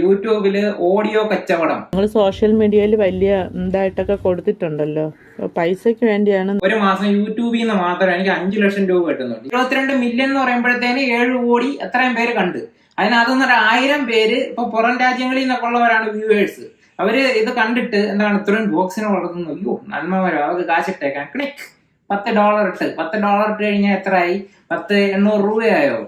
യൂട്യൂബില് ഓഡിയോ കച്ചവടം നിങ്ങൾ സോഷ്യൽ മീഡിയയിൽ വലിയ ഇതായിട്ടൊക്കെ കൊടുത്തിട്ടുണ്ടല്ലോ, പൈസക്ക് വേണ്ടിയാണ്. ഒരു മാസം യൂട്യൂബിൽ നിന്ന് മാത്രം എനിക്ക് 5 ലക്ഷം രൂപ കിട്ടുന്നുണ്ട്. 22 മില്യൺ എന്ന് പറയുമ്പോഴത്തേന് 7 കോടി എത്രയും പേര് കണ്ട്. അതിനകത്തുനിന്ന് 1000 പേര് ഇപ്പൊ പുറം രാജ്യങ്ങളിൽ നിന്നൊക്കെ ഉള്ളവരാണ് വ്യൂവേഴ്സ്. അവര് ഇത് കണ്ടിട്ട് എന്താണ് ഇത്രയും ബോക്സിനെ വളർത്തുന്നു, അയ്യോ നന്മ വരും, അവർക്ക് കാശിട്ടേക്കാൻ ക്ലിക്ക് $10 ഇട്ട് $10 ഇട്ട് കഴിഞ്ഞാൽ എത്രയായി? 800 രൂപയായോ?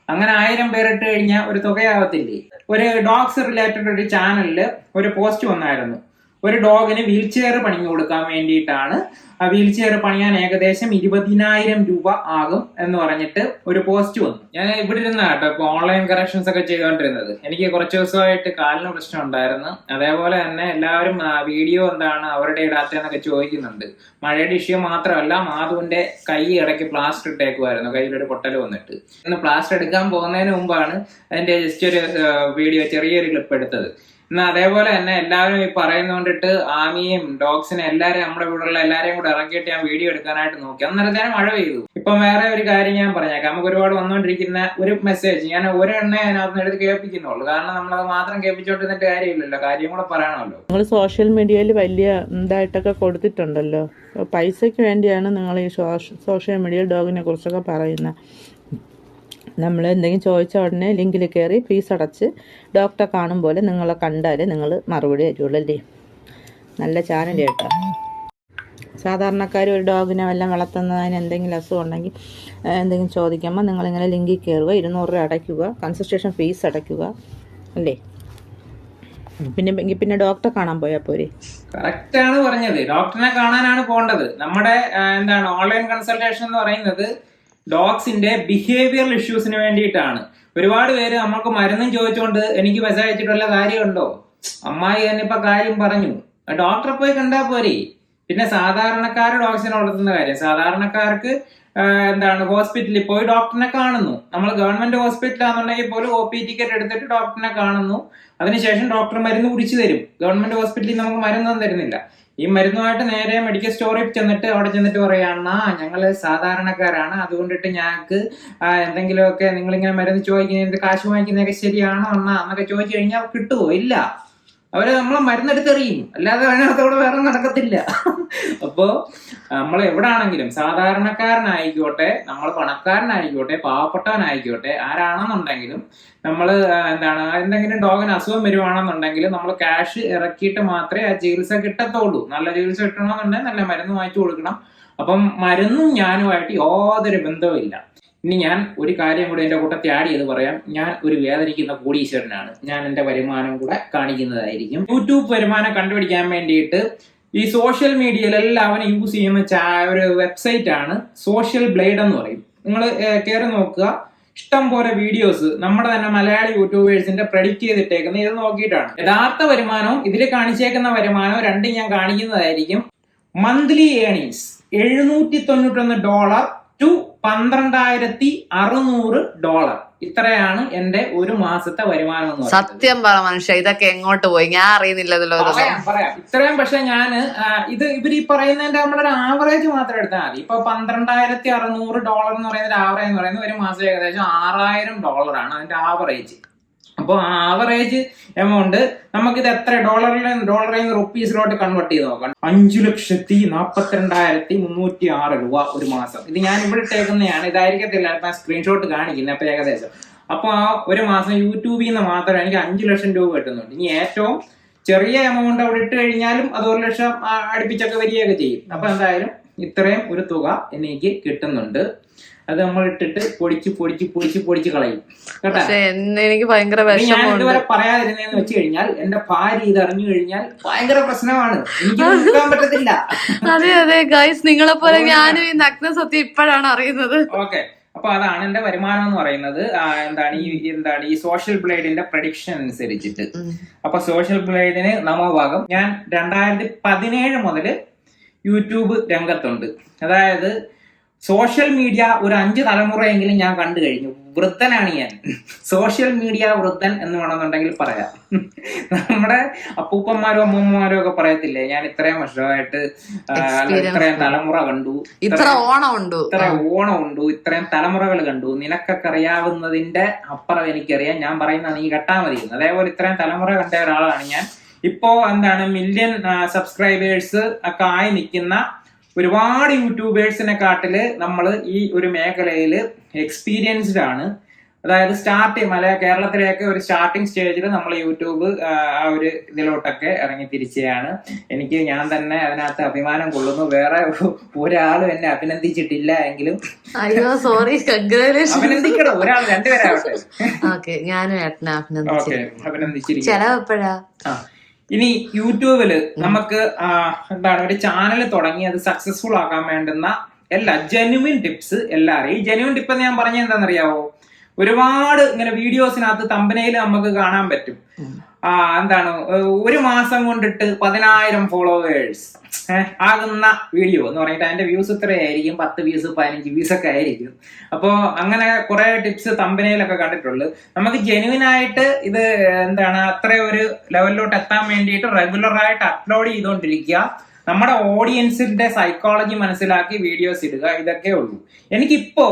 അങ്ങനെ 1000 പേരിട്ട് കഴിഞ്ഞാൽ ഒരു തുകയാവത്തില്ലേ? ഒരു ഡോഗ്സ് റിലേറ്റഡ് ഒരു ചാനലില് ഒരു പോസ്റ്റ് വന്നായിരുന്നു. ഒരു ഡോഗിന് വീൽ ചെയർ പണിഞ്ഞു കൊടുക്കാൻ വേണ്ടിയിട്ടാണ്. ആ വീൽ ചെയർ പണിയാൻ ഏകദേശം 20,000 രൂപ ആകും എന്ന് പറഞ്ഞിട്ട് ഒരു പോസ്റ്റ് വന്നു. ഞാൻ ഇവിടെ ഇരുന്ന കേട്ടോ ഇപ്പൊ ഓൺലൈൻ കറക്ഷൻസ് ഒക്കെ ചെയ്തുകൊണ്ടിരുന്നത്. എനിക്ക് കുറച്ച് ദിവസമായിട്ട് കാലിന് പ്രശ്നം ഉണ്ടായിരുന്നു. അതേപോലെ തന്നെ എല്ലാവരും വീഡിയോ എന്താണ് അവരുടെ ഇടാത്തതെന്നൊക്കെ ചോദിക്കുന്നുണ്ട്. മഴയുടെ ഇഷ്യൂ മാത്രമല്ല, മാധുവിന്റെ കൈ ഇടയ്ക്ക് പ്ലാസ്റ്റർ ഇട്ടേക്കുമായിരുന്നു, കയ്യിലൊരു പൊട്ടൽ വന്നിട്ട്. ഇന്ന് പ്ലാസ്റ്റർ എടുക്കാൻ പോകുന്നതിന് മുമ്പാണ് അതിന്റെ ജസ്റ്റ് ഒരു വീഡിയോ, ചെറിയൊരു ക്ലിപ്പ് എടുത്തത്. എന്നാൽ അതേപോലെ തന്നെ എല്ലാവരും ഈ പറയുന്നോണ്ടിട്ട് ആമിയും ഡോഗ്സിനെ എല്ലാവരും നമ്മുടെ ഇവിടെയുള്ള എല്ലാവരെയും കൂടെ ഇറക്കിയിട്ട് ഞാൻ വീഡിയോ എടുക്കാനായിട്ട് നോക്കി. അന്നേരത്തേനും മഴ പെയ്തു. ഇപ്പം വേറെ ഒരു കാര്യം ഞാൻ പറഞ്ഞേക്കാം. നമുക്ക് ഒരുപാട് വന്നുകൊണ്ടിരിക്കുന്ന ഒരു മെസ്സേജ് ഞാൻ ഒരെണ്ണേ അതിനകത്ത് എടുത്ത് കേൾപ്പിക്കുന്നുള്ളൂ. കാരണം നമ്മളത് മാത്രം കേൾപ്പിച്ചോണ്ടിരുന്നിട്ട് കാര്യമില്ലല്ലോ, കാര്യം കൂടെ പറയണമല്ലോ. നിങ്ങൾ സോഷ്യൽ മീഡിയയിൽ വലിയ ഇതായിട്ടൊക്കെ കൊടുത്തിട്ടുണ്ടല്ലോ, പൈസക്ക് വേണ്ടിയാണ് നിങ്ങൾ ഈ സോഷ്യൽ മീഡിയയിൽ ഡോഗിനെ കുറിച്ചൊക്കെ പറയുന്നത്. നമ്മൾ എന്തെങ്കിലും ചോദിച്ച ഉടനെ ലിങ്കിൽ കയറി ഫീസ് അടച്ച് ഡോക്ടറെ കാണും പോലെ നിങ്ങളെ കണ്ടാൽ നിങ്ങൾ മറുപടി തരുള്ളൂ അല്ലേ. നല്ല ചാനൽ കേട്ടോ. സാധാരണക്കാർ ഒരു ഡോഗിനെ വല്ലതും വളർത്തുന്നതിന് എന്തെങ്കിലും അസുഖം ഉണ്ടെങ്കിൽ എന്തെങ്കിലും ചോദിക്കുമ്പോൾ നിങ്ങളിങ്ങനെ ലിങ്കിൽ കയറുക, 200 രൂപ അടയ്ക്കുക, കൺസൾട്ടേഷൻ ഫീസ് അടയ്ക്കുക അല്ലേ. പിന്നെ ഡോക്ടറെ കാണാൻ പോയാൽ പോരെ. കറക്റ്റാണ് പറഞ്ഞത്. ഡോക്ടറിനെ കാണാനാണ് പോകേണ്ടത്. നമ്മുടെ എന്താണ് ഓൺലൈൻ കൺസൾട്ടേഷൻ എന്ന് പറയുന്നത് ഡോഗ്സിന്റെ ബിഹേവിയറൽ ഇഷ്യൂസിന് വേണ്ടിയിട്ടാണ്. ഒരുപാട് പേര് നമ്മൾക്ക് മരുന്നും ചോദിച്ചുകൊണ്ട് എനിക്ക് മെസ്സേജ് അയച്ചിട്ടുള്ള കാര്യമുണ്ടോ? അമ്മായി തന്നെ ഇപ്പൊ കാര്യം പറഞ്ഞു, ഡോക്ടറെ പോയി കണ്ടാൽ പോരെ. പിന്നെ സാധാരണക്കാർ ഡോഗ്സിനെ വളർത്തുന്ന കാര്യം, സാധാരണക്കാർക്ക് എന്താണ് ഹോസ്പിറ്റലിൽ പോയി ഡോക്ടറിനെ കാണുന്നു. നമ്മൾ ഗവൺമെന്റ് ഹോസ്പിറ്റലാണെന്നുണ്ടെങ്കിൽ പോലും OP ടിക്കറ്റ് എടുത്തിട്ട് ഡോക്ടറിനെ കാണുന്നു. അതിനുശേഷം ഡോക്ടർ മരുന്ന് കുടിച്ചു തരും. ഗവൺമെന്റ് ഹോസ്പിറ്റലിൽ നമുക്ക് മരുന്നൊന്നും തരുന്നില്ല. ഈ മരുന്നുമായിട്ട് നേരെ മെഡിക്കൽ സ്റ്റോറിൽ ചെന്നിട്ട് അവിടെ ചെന്നിട്ട് പറയുകയാണ്, ഞങ്ങള് സാധാരണക്കാരാണ്, അതുകൊണ്ടിട്ട് ഞങ്ങൾക്ക് എന്തെങ്കിലുമൊക്കെ നിങ്ങളിങ്ങനെ മരുന്ന് ചോദിക്കുന്നത് കാശ് വാങ്ങിക്കുന്നതൊക്കെ ശരിയാണോ എന്നൊക്കെ ചോദിച്ചു കഴിഞ്ഞാൽ കിട്ടുമോ? ഇല്ല. അവര് നമ്മളെ മരുന്നെടുത്തെറിയും, അല്ലാതെ അതിനകത്തോടെ വേറെ നടക്കത്തില്ല. അപ്പോ നമ്മൾ എവിടാണെങ്കിലും സാധാരണക്കാരനായിക്കോട്ടെ, നമ്മൾ പണക്കാരനായിക്കോട്ടെ, പാവപ്പെട്ടവനായിക്കോട്ടെ, ആരാണെന്നുണ്ടെങ്കിലും നമ്മൾ എന്തെങ്കിലും ഡോഗിന് അസുഖം വരുവാണെന്നുണ്ടെങ്കിൽ നമ്മൾ ക്യാഷ് ഇറക്കിയിട്ട് മാത്രമേ ആ ചികിത്സ കിട്ടത്തുള്ളൂ. നല്ല ചികിത്സ കിട്ടണമെന്നുണ്ടെങ്കിൽ നല്ല മരുന്ന് വാങ്ങിച്ചു കൊടുക്കണം. അപ്പം മരുന്നും ഞാനുമായിട്ട് യാതൊരു ബന്ധവും ഇല്ല. ഇനി ഞാൻ ഒരു കാര്യം കൂടെ എന്റെ കൂട്ടത്തിൽ ആഡ് ചെയ്ത് പറയാം. ഞാൻ ഒരു വേദനിക്കുന്ന കോടീശ്വരനാണ്. ഞാൻ എന്റെ വരുമാനം കൂടെ കാണിക്കുന്നതായിരിക്കും. യൂട്യൂബ് വരുമാനം കണ്ടുപിടിക്കാൻ വേണ്ടിയിട്ട് ഈ സോഷ്യൽ മീഡിയയിൽ എല്ലാവരും യൂസ് ചെയ്യുന്ന ഒരു വെബ്സൈറ്റ് ആണ് സോഷ്യൽ ബ്ലേഡ് എന്ന് പറയും. നിങ്ങൾ കയറി നോക്കുക, ഇഷ്ടം പോലെ വീഡിയോസ് നമ്മുടെ തന്നെ മലയാളി യൂട്യൂബേഴ്സിന്റെ പ്രഡിക്റ്റ് ചെയ്തിട്ടേക്കുന്ന ഇത് നോക്കിയിട്ടാണ്. യഥാർത്ഥ വരുമാനവും ഇതിൽ കാണിച്ചേക്കുന്ന വരുമാനവും രണ്ടും ഞാൻ കാണിക്കുന്നതായിരിക്കും. Monthly earnings $791 to $12,600. ഇത്രയാണ് എന്റെ ഒരു മാസത്തെ വരുമാനം എന്ന് പറയുന്നത്. സത്യം പറ മനുഷ്യ, ഇതൊക്കെ എങ്ങോട്ട് പോയി? ഞാൻ അറിയുന്നില്ലല്ലോ. പറയാം ഇത്രയും. പക്ഷെ ഞാൻ ഇവര് ഈ പറയുന്നതിന്റെ നമ്മളൊരു ആവറേജ് മാത്രം എടുത്താൽ മതി. ഇപ്പൊ $12,600 എന്ന് പറയുന്ന ആവറേജ് എന്ന് പറയുന്നത് ഒരു മാസം ഏകദേശം $6,000 ആണ് അതിന്റെ ആവറേജ്. അപ്പോൾ ആവറേജ് എമൗണ്ട് നമുക്കിത് എത്ര ഡോളറിൽ റുപ്പീസിലോട്ട് കൺവേർട്ട് ചെയ്ത് നോക്കാം. 5,42,306 രൂപ ഒരു മാസം. ഇത് ഞാൻ ഇവിടെ ഇട്ടേക്കുന്നതാണ്, ഇതായിരിക്കത്തില്ല സ്ക്രീൻഷോട്ട് കാണിക്കുന്നത്. അപ്പൊ ഏകദേശം അപ്പൊ ആ ഒരു മാസം യൂട്യൂബിൽ നിന്ന് മാത്രം എനിക്ക് 5 ലക്ഷം രൂപ കിട്ടുന്നുണ്ട്. ഇനി ഏറ്റവും ചെറിയ എമൗണ്ട് അവിടെ ഇട്ട് കഴിഞ്ഞാലും അത് 1 ലക്ഷം അടുപ്പിച്ചൊക്കെ വരികയൊക്കെ ചെയ്യും. അപ്പൊ എന്തായാലും ഇത്രയും ഒരു തുക എനിക്ക് കിട്ടുന്നുണ്ട്. അത് നമ്മൾ ഇട്ടിട്ട് പൊടിച്ച് കളയും കേട്ടോ. എനിക്ക് ഭയങ്കര ഞാൻ ഇതുവരെ പറയാതിരുന്നേന്ന് വെച്ച് കഴിഞ്ഞാൽ എന്റെ ഭാര്യ ഇത് അറിഞ്ഞു കഴിഞ്ഞാൽ ഭയങ്കര പ്രശ്നമാണ്, എനിക്ക് നിൽക്കാൻ പറ്റത്തില്ല. അതെ ഗൈസ്, നിങ്ങളെ പോലെ ഞാനും ഈ നഗ്ന സത്യം ഇപ്പോഴാണ് അറിയുന്നത്. ഓക്കെ, അപ്പൊ അതാണ് എന്റെ വരുമാനം എന്ന് പറയുന്നത്. എന്താണ് ഈ സോഷ്യൽ ബ്ലേഡിന്റെ പ്രഡിക്ഷൻ അനുസരിച്ചിട്ട്. അപ്പൊ സോഷ്യൽ ബ്ലേഡിന് നമോഭാഗം. ഞാൻ 2017 മുതൽ യൂട്യൂബ് രംഗത്തുണ്ട്. അതായത് സോഷ്യൽ മീഡിയ ഒരു 5 തലമുറയെങ്കിലും ഞാൻ കണ്ടു കഴിഞ്ഞു. വൃദ്ധനാണ് ഞാൻ, സോഷ്യൽ മീഡിയ വൃദ്ധൻ എന്ന് വേണമെന്നുണ്ടെങ്കിൽ പറയാം. നമ്മുടെ അപ്പൂപ്പന്മാരോ അമ്മൂമ്മമാരോ ഒക്കെ പറയത്തില്ലേ, ഞാൻ ഇത്രയും വർഷമായിട്ട് ഇത്രയും തലമുറ കണ്ടു, ഇത്ര ഓണമുണ്ടു, ഇത്രയും തലമുറകൾ കണ്ടു, നിനക്കൊക്കെ അറിയാവുന്നതിന്റെ അപ്പുറം എനിക്കറിയാം, ഞാൻ പറയുന്ന നീ കേട്ടാ മതി. അതേപോലെ ഇത്രയും തലമുറ കണ്ട ഒരാളാണ് ഞാൻ. ഇപ്പോ മില്യൺ സബ്സ്ക്രൈബേഴ്സ് ഒക്കെ ആയി നിൽക്കുന്ന ഒരുപാട് യൂട്യൂബേഴ്സിനെ കാട്ടില് നമ്മൾ ഈ ഒരു മേഖലയിൽ എക്സ്പീരിയൻസ്ഡ് ആണ്. അതായത് കേരളത്തിലേക്ക് ഒരു സ്റ്റാർട്ടിങ് സ്റ്റേജിൽ നമ്മൾ യൂട്യൂബ് ആ ഒരു ഇതിലോട്ടൊക്കെ ഇറങ്ങി തിരിച്ചതാണ്. ഞാൻ തന്നെ അതിനകത്ത് അഭിമാനം കൊള്ളുന്നു. വേറെ ഒരാളും എന്നെ അഭിനന്ദിച്ചിട്ടില്ല എങ്കിലും അയ്യോ സോറി, അഭിനന്ദിക്കണം, ഒരാൾ രണ്ടുപേരാവട്ടെ. ഞാനും അഭിനന്ദിച്ചിരിക്കും. ഇനി യൂട്യൂബില് നമുക്ക് ഒരു ചാനൽ തുടങ്ങി അത് സക്സസ്ഫുൾ ആക്കാൻ വേണ്ടുന്ന എല്ലാ ജെന്യുവിൻ ടിപ്സ് എല്ലാവരും. ഈ ജെന്യുവിൻ ടിപ്പ് എന്ന് ഞാൻ പറഞ്ഞ എന്താണെന്നറിയാവോ, ഒരുപാട് ഇങ്ങനെ വീഡിയോസിനകത്ത് തമ്പനയിൽ നമുക്ക് കാണാൻ പറ്റും. ഒരു മാസം കൊണ്ടിട്ട് 10,000 ഫോളോവേഴ്സ് ആകുന്ന വീഡിയോ എന്ന് പറഞ്ഞിട്ട് അതിന്റെ വ്യൂസ് ഇത്രയായിരിക്കും, 10 വ്യൂസ് 15 വ്യൂസ് ഒക്കെ ആയിരിക്കും. അപ്പോ അങ്ങനെ കുറെ ടിപ്സ് തമ്പനയിലൊക്കെ കണ്ടിട്ടുള്ളു. നമുക്ക് ജെന്യുവിൻ ആയിട്ട് ഇത് അത്ര ഒരു ലെവലിലോട്ട് എത്താൻ വേണ്ടിയിട്ട് റെഗുലർ ആയിട്ട് അപ്ലോഡ് ചെയ്തുകൊണ്ടിരിക്കുക, നമ്മുടെ ഓഡിയൻസിന്റെ സൈക്കോളജി മനസ്സിലാക്കി വീഡിയോസ് ഇടുക, ഇതൊക്കെ ഉള്ളൂ. എനിക്കിപ്പോ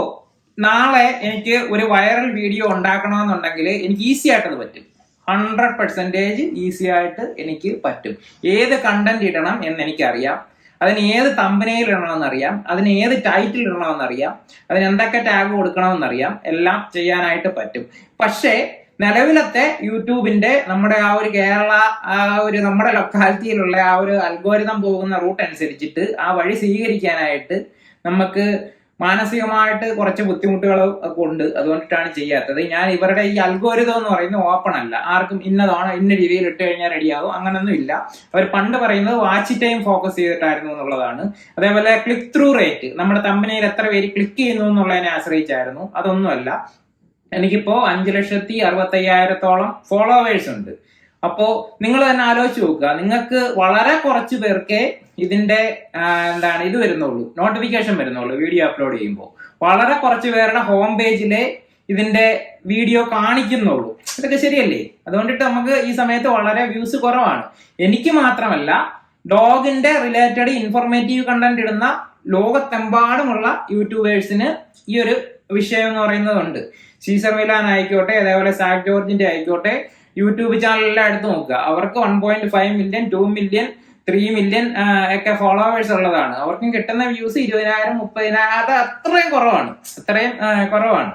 നാളെ എനിക്ക് ഒരു വൈറൽ വീഡിയോ ഉണ്ടാക്കണമെന്നുണ്ടെങ്കിൽ എനിക്ക് ഈസി ആയിട്ടത് പറ്റും. 100% ഈസി ആയിട്ട് എനിക്ക് പറ്റും. ഏത് കണ്ടന്റ് ഇടണം എന്ന് എനിക്കറിയാം, അതിന് ഏത് തമ്പനയിൽ ഇടണമെന്നറിയാം, അതിന് ഏത് ടൈറ്റിൽ ഇടണമെന്നറിയാം, അതിന് എന്തൊക്കെ ടാഗ് കൊടുക്കണമെന്നറിയാം, എല്ലാം ചെയ്യാനായിട്ട് പറ്റും. പക്ഷേ നിലവിലത്തെ യൂട്യൂബിന്റെ നമ്മുടെ ആ ഒരു കേരള നമ്മുടെ ലൊക്കാലിറ്റിയിലുള്ള ആ ഒരു അൽഗോരിതം പോകുന്ന റൂട്ട് അനുസരിച്ചിട്ട് ആ വഴി സ്വീകരിക്കാനായിട്ട് നമുക്ക് മാനസികമായിട്ട് കുറച്ച് ബുദ്ധിമുട്ടുകൾ ഒക്കെ ഉണ്ട്. അതുകൊണ്ടിട്ടാണ് ചെയ്യാത്തത്. ഞാൻ ഇവരുടെ ഈ അൽഗോരിതം എന്ന് പറയുന്നത് ഓപ്പൺ അല്ല, ആർക്കും ഇന്നതാണ് ഇന്ന രീതിയിൽ ഇട്ട് കഴിഞ്ഞാൽ റെഡിയാകും അങ്ങനൊന്നും ഇല്ല. അവർ പണ്ട് പറയുന്നത് വാച്ച് ടൈം ഫോക്കസ് ചെയ്തിട്ടായിരുന്നു എന്നുള്ളതാണ്. അതേപോലെ ക്ലിക്ക് ത്രൂ റേറ്റ്, നമ്മുടെ തമ്പനയിൽ എത്ര പേര് ക്ലിക്ക് ചെയ്യുന്നു എന്നുള്ളതിനെ ആശ്രയിച്ചായിരുന്നു. അതൊന്നുമല്ല. എനിക്കിപ്പോ 5,65,000 ഫോളോവേഴ്സ് ഉണ്ട്. അപ്പോ നിങ്ങൾ തന്നെ ആലോചിച്ച് നോക്കുക, നിങ്ങൾക്ക് വളരെ കുറച്ച് പേർക്കേ ഇതിന്റെ ഇത് വരുന്നുള്ളൂ, നോട്ടിഫിക്കേഷൻ വരുന്നുള്ളൂ വീഡിയോ അപ്ലോഡ് ചെയ്യുമ്പോൾ. വളരെ കുറച്ച് പേരുടെ ഹോം പേജിലെ ഇതിന്റെ വീഡിയോ കാണിക്കുന്നുള്ളൂ. ഇതൊക്കെ ശരിയല്ലേ? അതുകൊണ്ടിട്ട് നമുക്ക് ഈ സമയത്ത് വളരെ വ്യൂസ് കുറവാണ്. എനിക്ക് മാത്രമല്ല, ഡോഗിന്റെ റിലേറ്റഡ് ഇൻഫോർമേറ്റീവ് കണ്ടന്റ് ഇടുന്ന ലോകത്തെമ്പാടുമുള്ള യൂട്യൂബേഴ്സിന് ഈ ഒരു വിഷയം എന്ന് പറയുന്നതുണ്ട്. സീസർ മിലാൻ ആയിക്കോട്ടെ, അതേപോലെ സാക് ജോർജിന്റെ ആയിക്കോട്ടെ, യൂട്യൂബ് ചാനലിലെ എടുത്ത് നോക്കുക, അവർക്ക് 1.5 മില്യൺ 2 മില്യൺ 3 മില്യൺ ഒക്കെ ഫോളോവേഴ്സ് ഉള്ളതാണ്. അവർക്കും കിട്ടുന്ന വ്യൂസ് 20,000 30,000, അത് അത്രയും കുറവാണ്.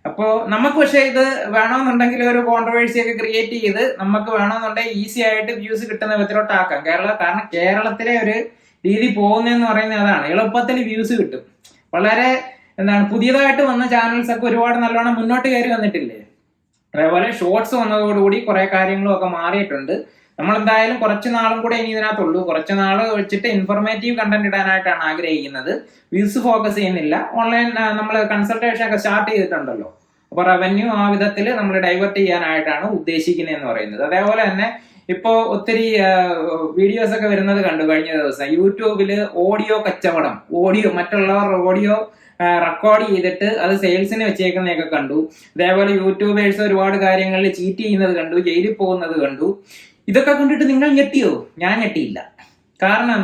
അപ്പോ നമുക്ക് പക്ഷെ ഇത് വേണമെന്നുണ്ടെങ്കിൽ ഒരു കോൺട്രവേഴ്സി ഒക്കെ ക്രിയേറ്റ് ചെയ്ത് നമുക്ക് വേണമെന്നുണ്ടെങ്കിൽ ഈസി ആയിട്ട് വ്യൂസ് കിട്ടുന്ന വിധത്തിലോട്ടാക്കാം. കാരണം കേരളത്തിലെ ഒരു രീതി പോകുന്നതെന്ന് പറയുന്നത് അതാണ്, എളുപ്പത്തിൽ വ്യൂസ് കിട്ടും. വളരെ പുതിയതായിട്ട് വന്ന ചാനൽസ് ഒക്കെ ഒരുപാട് നല്ലോണം മുന്നോട്ട് കയറി വന്നിട്ടില്ലേ. അതേപോലെ ഷോർട്സ് വന്നതോടുകൂടി കുറെ കാര്യങ്ങളും ഒക്കെ മാറിയിട്ടുണ്ട്. നമ്മൾ എന്തായാലും കുറച്ച് നാളും കൂടെ ഇനി ഇതിനകത്തുള്ളൂ. കുറച്ച് നാൾ വെച്ചിട്ട് ഇൻഫോർമേറ്റീവ് കണ്ടന്റ് ഇടാനായിട്ടാണ് ആഗ്രഹിക്കുന്നത്. വ്യൂസ് ഫോക്കസ് ചെയ്യുന്നില്ല. ഓൺലൈൻ നമ്മൾ കൺസൾട്ടേഷൻ ഒക്കെ സ്റ്റാർട്ട് ചെയ്തിട്ടുണ്ടല്ലോ. അപ്പൊ റവന്യൂ ആ വിധത്തിൽ നമ്മൾ ഡൈവേർട്ട് ചെയ്യാനായിട്ടാണ് ഉദ്ദേശിക്കുന്നത് എന്ന് പറയുന്നത്. അതേപോലെ തന്നെ ഇപ്പോ ഒത്തിരി വീഡിയോസ് ഒക്കെ വരുന്നത് കണ്ടു കഴിഞ്ഞ ദിവസം. യൂട്യൂബില് ഓഡിയോ കച്ചവടം, മറ്റുള്ളവർ ഓഡിയോ റെക്കോർഡ് ചെയ്തിട്ട് അത് സെയിൽസിന് വെച്ചേക്കുന്നതൊക്കെ കണ്ടു. അതേപോലെ യൂട്യൂബേഴ്സ് ഒരുപാട് കാര്യങ്ങളിൽ ചീറ്റ് ചെയ്യുന്നത് കണ്ടു, ജയിലിൽ പോകുന്നത് കണ്ടു. ഇതൊക്കെ കണ്ടിട്ട് നിങ്ങൾ ഞെട്ടിയോ? ഞാൻ ഞെട്ടിയില്ല. കാരണം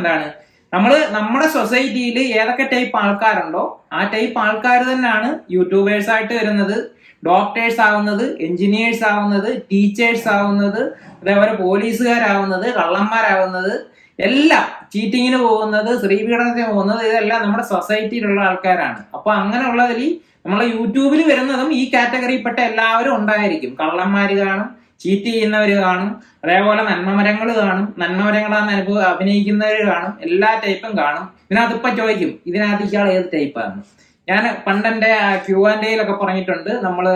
നമ്മുടെ സൊസൈറ്റിയിൽ ഏതൊക്കെ ടൈപ്പ് ആൾക്കാരുണ്ടോ ആ ടൈപ്പ് ആൾക്കാർ തന്നെയാണ് യൂട്യൂബേഴ്സ് ആയിട്ട് വരുന്നത്, ഡോക്ടേഴ്സ് ആവുന്നത്, എഞ്ചിനീയേഴ്സ് ആവുന്നത്, ടീച്ചേഴ്സ് ആവുന്നത്, അതേപോലെ പോലീസുകാരാവുന്നത്, കള്ളന്മാരാവുന്നത്, എല്ലാം ചീറ്റിങ്ങിന് പോകുന്നത്, സ്ത്രീപീഡനത്തിന് പോകുന്നത്, ഇതെല്ലാം നമ്മുടെ സൊസൈറ്റിയിലുള്ള ആൾക്കാരാണ്. അപ്പൊ അങ്ങനെയുള്ളതിൽ നമ്മളെ യൂട്യൂബിൽ വരുന്നതും ഈ കാറ്റഗറിയിൽപ്പെട്ട എല്ലാവരും ഉണ്ടായിരിക്കും. കള്ളന്മാര് കാണും, ചീറ്റ് ചെയ്യുന്നവര് കാണും, അതേപോലെ നന്മമരങ്ങൾ കാണും, നന്മമരങ്ങളാന്ന് അഭിനയിക്കുന്നവര് കാണും, എല്ലാ ടൈപ്പും കാണും. ഇതിനകത്ത് ഇപ്പൊ ചോദിക്കും, ഇതിനകത്ത് ഇയാൾ ഏത് ടൈപ്പാണ്? ഞാൻ പണ്ടെന്റെ Q&Aയിലൊക്കെ പറഞ്ഞിട്ടുണ്ട്, നമ്മള്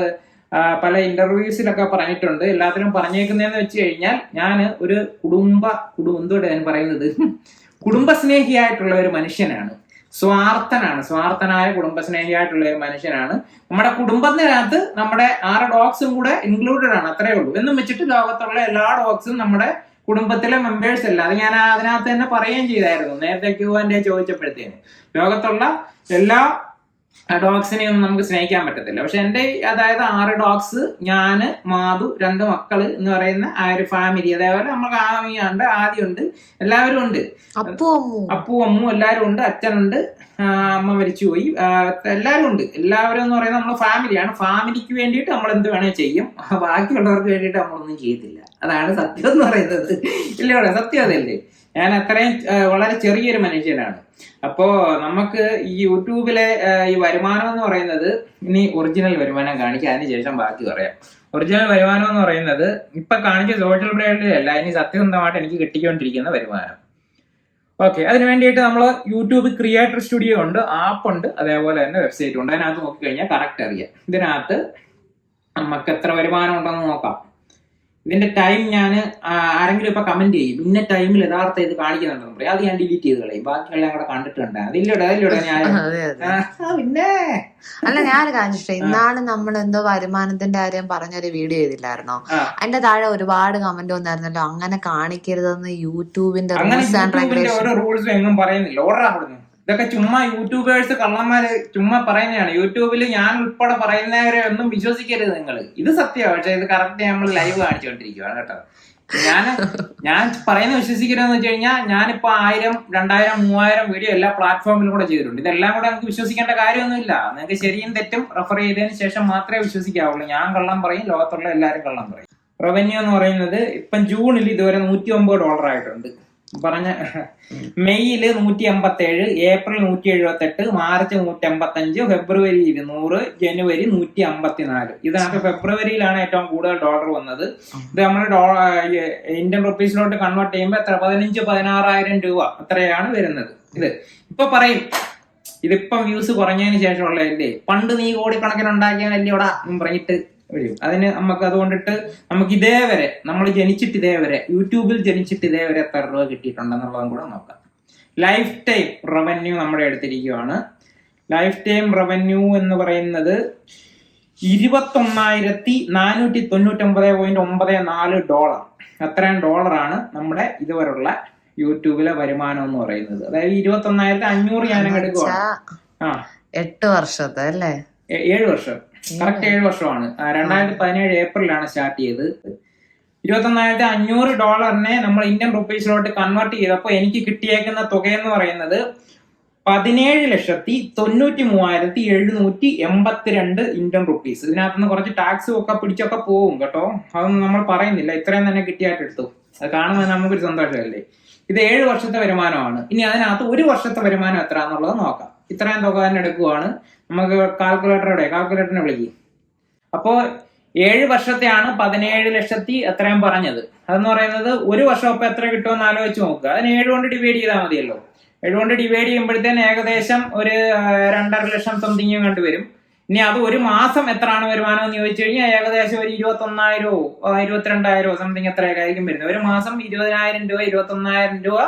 പല ഇന്റർവ്യൂസിലൊക്കെ പറഞ്ഞിട്ടുണ്ട്. എല്ലാത്തിനും പറഞ്ഞേക്കുന്നതെന്ന് വെച്ച് കഴിഞ്ഞാൽ ഞാൻ ഒരു കുടുംബസ്നേഹിയായിട്ടുള്ള ഒരു മനുഷ്യനാണ്. സ്വാർത്ഥനായ കുടുംബസ്നേഹിയായിട്ടുള്ള ഒരു മനുഷ്യനാണ്. നമ്മുടെ കുടുംബത്തിനകത്ത് നമ്മുടെ 6 ഡോഗ്സും കൂടെ ഇൻക്ലൂഡഡ് ആണ്. അത്രേ ഉള്ളൂ. എന്നും വെച്ചിട്ട് ലോകത്തുള്ള എല്ലാ ഡോഗ്സും നമ്മുടെ കുടുംബത്തിലെ മെമ്പേഴ്സ് അല്ല. അത് ഞാൻ അതിനകത്ത് തന്നെ പറയുകയും ചെയ്തായിരുന്നു നേരത്തെ Q&A ചോദിച്ചപ്പോഴത്തേന്. ലോകത്തുള്ള എല്ലാ ഡോഗ്സിനെ ഒന്നും നമുക്ക് സ്നേഹിക്കാൻ പറ്റത്തില്ല. പക്ഷെ എൻ്റെ അതായത് 6 ഡോഗ്സ്, ഞാന്, മാധു, 2 മക്കള് എന്ന് പറയുന്ന ആ ഒരു ഫാമിലി, അതേപോലെ നമുക്ക് ആമിയുണ്ട്, ആദ്യമുണ്ട്, എല്ലാവരും ഉണ്ട്. അപ്പു അമ്മു എല്ലാവരും ഉണ്ട്, അച്ഛനുണ്ട്, അമ്മ മരിച്ചുപോയി, എല്ലാവരും ഉണ്ട്. എല്ലാവരും എന്ന് പറയുന്നത് നമ്മളെ ഫാമിലിയാണ്. ഫാമിലിക്ക് വേണ്ടിയിട്ട് നമ്മൾ എന്ത് വേണേൽ ചെയ്യും, ബാക്കിയുള്ളവർക്ക് വേണ്ടിയിട്ട് നമ്മളൊന്നും ചെയ്യത്തില്ല. അതാണ് സത്യം എന്ന് പറയുന്നത്. ഇല്ല, സത്യം അതല്ലേ. ഞാൻ അത്രയും വളരെ ചെറിയൊരു മനുഷ്യനാണ്. അപ്പോ നമുക്ക് ഈ യൂട്യൂബിലെ ഈ വരുമാനം എന്ന് പറയുന്നത്, ഇനി ഒറിജിനൽ വരുമാനം കാണിക്കാം, അതിനുശേഷം ബാക്കി പറയാം. ഒറിജിനൽ വരുമാനം എന്ന് പറയുന്നത് ഇപ്പൊ കാണിച്ച സോഷ്യൽ മീഡിയയിലല്ല, ഇനി സത്യസന്ധമായിട്ട് എനിക്ക് കിട്ടിക്കൊണ്ടിരിക്കുന്ന വരുമാനം. ഓക്കെ, അതിന് വേണ്ടിയിട്ട് നമ്മൾ യൂട്യൂബ് ക്രിയേറ്റർ സ്റ്റുഡിയോ ഉണ്ട്, ആപ്പ് ഉണ്ട്, അതേപോലെ തന്നെ വെബ്സൈറ്റ് ഉണ്ട്. അതിനകത്ത് നോക്കിക്കഴിഞ്ഞാൽ കറക്റ്റ് അറിയാം. ഇതിനകത്ത് നമുക്ക് എത്ര വരുമാനം ഉണ്ടെന്ന് നോക്കാം. ഇതിന്റെ ടൈം ഞാൻ ആരെങ്കിലും ഇപ്പൊ കമന്റ് ചെയ്യും, ഇന്ന ടൈമിൽ യഥാർത്ഥ ഇത് കാണിക്കുന്നുണ്ടെന്ന് പറയും, അത് ഞാൻ ഡിലീറ്റ് ചെയ്ത് കളയും, ബാക്കിയെല്ലാം കൂടെ കണ്ടിട്ടുണ്ട്. അതിലൂടെ ഞാൻ പിന്നെ അല്ല, ഞാൻ കാണിച്ചിട്ടേ ഇന്നാണ് നമ്മൾ എന്തോ വരുമാനത്തിന്റെ കാര്യം പറഞ്ഞൊരു വീഡിയോ ചെയ്തില്ലായിരുന്നോ? അതിന്റെ താഴെ ഒരുപാട് കമന്റ് വന്നായിരുന്നല്ലോ, അങ്ങനെ കാണിക്കരുതെന്ന് യൂട്യൂബിന്റെ റൂൾസ് ആൻഡ് റെഗുലേഷൻ. ഓരോ റൂൾസും എങ്ങും പറയുന്നില്ല, ഓർഡർ ആവുന്നു. ഇതൊക്കെ ചുമ്മാ യൂട്യൂബേഴ്സ് കള്ളന്മാര് ചുമ്മാ പറയുന്നതാണ്. യൂട്യൂബിൽ ഞാൻ ഉൾപ്പെടെ പറയുന്നവരെ ഒന്നും വിശ്വസിക്കരുത് നിങ്ങൾ. ഇത് സത്യമാണ്, പക്ഷെ ഇത് കറക്റ്റ് നമ്മൾ ലൈവ് കാണിച്ചുകൊണ്ടിരിക്കുകയാണ് കേട്ടോ. ഞാൻ പറയുന്നത് വിശ്വസിക്കരുതെന്ന് വെച്ച് കഴിഞ്ഞാൽ, ഞാനിപ്പോ 1000, 2000, 3000 വീഡിയോ എല്ലാ പ്ലാറ്റ്ഫോമിലും കൂടെ ചെയ്തിട്ടുണ്ട്. ഇതെല്ലാം കൂടെ നമുക്ക് വിശ്വസിക്കേണ്ട കാര്യമൊന്നുമില്ല. നിങ്ങൾക്ക് ശരിയും തെറ്റും റെഫർ ചെയ്തതിന് ശേഷം മാത്രമേ വിശ്വസിക്കാവുള്ളൂ. ഞാൻ കള്ളം പറയും, ലോകത്തുള്ള എല്ലാവരും കള്ളം പറയും. റവന്യൂ എന്ന് പറയുന്നത് ഇപ്പം ജൂണിൽ ഇതുവരെ $109 ആയിട്ടുണ്ട്. പറഞ്ഞ മെയ്യില് 187, ഏപ്രിൽ 178, മാർച്ച് 185, ഫെബ്രുവരി 200, ജനുവരി 154. ഇതിനകത്ത് ഫെബ്രുവരിയിലാണ് ഏറ്റവും കൂടുതൽ ഡോളർ വന്നത്. ഇത് നമ്മൾ ഇന്ത്യൻ റുപ്പീസിലോട്ട് കൺവേർട്ട് ചെയ്യുമ്പോൾ എത്ര 15,000-16,000 രൂപ അത്രയാണ് വരുന്നത്. ഇത് ഇപ്പൊ പറയും, ഇതിപ്പം വ്യൂസ് കുറഞ്ഞതിന് ശേഷമുള്ളതല്ലേ, പണ്ട് നീ കോടിക്കണക്കിന് ഉണ്ടാക്കിയാലല്ലേടാ എന്നും പറഞ്ഞിട്ട് വരും. അതിന് നമുക്ക് അതുകൊണ്ടിട്ട് നമുക്ക് ഇതേവരെ നമ്മൾ ജനിച്ചിട്ട് ഇതേവരെ യൂട്യൂബിൽ ജനിച്ചിട്ട് ഇതേവരെ എത്ര രൂപ കിട്ടിയിട്ടുണ്ടെന്നുള്ളതും കൂടെ നോക്കാം. ലൈഫ് ടൈം റവന്യൂ നമ്മുടെ എടുത്തിരിക്കുകയാണ്. ലൈഫ് ടൈം റവന്യൂ എന്ന് പറയുന്നത് $21,499.94. അത്രയും ഡോളറാണ് നമ്മുടെ ഇതുവരെയുള്ള യൂട്യൂബിലെ വരുമാനം എന്ന് പറയുന്നത്. അതായത് 21,500 ഞാൻ എടുക്കുകയാണ്. 8 വർഷത്തെ അല്ലേ? 7 വർഷം, കറക്റ്റ് 7 വർഷമാണ്. 2017 ഏപ്രിലാണ് സ്റ്റാർട്ട് ചെയ്തത്. $21,500 നമ്മൾ ഇന്ത്യൻ റുപ്പീസിലോട്ട് കൺവേർട്ട് ചെയ്തപ്പോൾ എനിക്ക് കിട്ടിയേക്കുന്ന തുകയെന്ന് പറയുന്നത് 17,93,782 ഇന്ത്യൻ റുപ്പീസ്. ഇതിനകത്തുനിന്ന് കുറച്ച് ടാക്സും ഒക്കെ പിടിച്ചൊക്കെ പോകും കേട്ടോ, അതൊന്നും നമ്മൾ പറയുന്നില്ല. ഇത്രയും തന്നെ കിട്ടിയായിട്ട് എടുത്തു, അത് കാണുമ്പോൾ നമുക്കൊരു സന്തോഷമല്ലേ. ഇത് 7 വർഷത്തെ വരുമാനമാണ്. ഇനി അതിനകത്ത് 1 വർഷത്തെ വരുമാനം എത്ര എന്നുള്ളത് നോക്കാം. ഇത്രയും തുക തന്നെ എടുക്കുവാണ്. നമുക്ക് കാൽക്കുലേറ്ററിനെ വിളിക്കും. അപ്പോൾ 7 വർഷത്തെയാണ് 17 ലക്ഷത്തി എത്രയും പറഞ്ഞത്. അതെന്ന് പറയുന്നത് 1 വർഷം ഇപ്പൊ എത്ര കിട്ടുമെന്ന് ആലോചിച്ച് നോക്കുക. അതിന് 7 കൊണ്ട് ഡിവൈഡ് ചെയ്താൽ മതിയല്ലോ. 7 കൊണ്ട് ഡിവൈഡ് ചെയ്യുമ്പോഴത്തേന് ഏകദേശം ഒരു 2.5 ലക്ഷം സംതിങ് കണ്ടുവരും. ഇനി അത് 1 മാസം എത്രയാണ് വരുമാനം എന്ന് ചോദിച്ചു കഴിഞ്ഞാൽ ഏകദേശം ഒരു 21,000 22,000 സംതിങ് എത്രയൊക്കെ ആയിരിക്കും വരുന്നത്. 1 മാസം 20,000 രൂപ 21,000 രൂപ